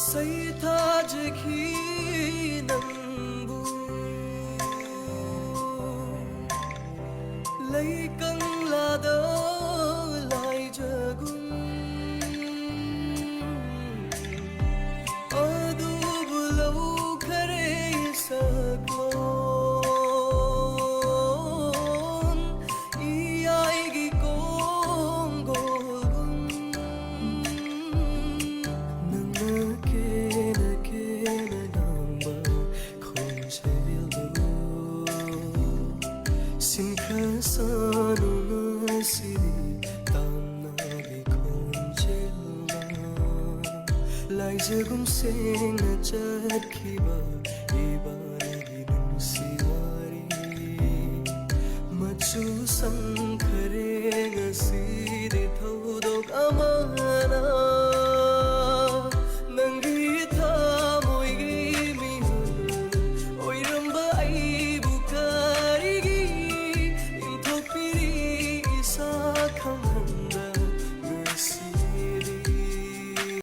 सैथाजखी नंबू लैकंलादा लाइजगुम अदुब लौखरे सकलोन इयाइगी कोंगोलगुम Laijagum sena chakhiba ibanagi nungsiwari machu sankhare ngaside thodok ama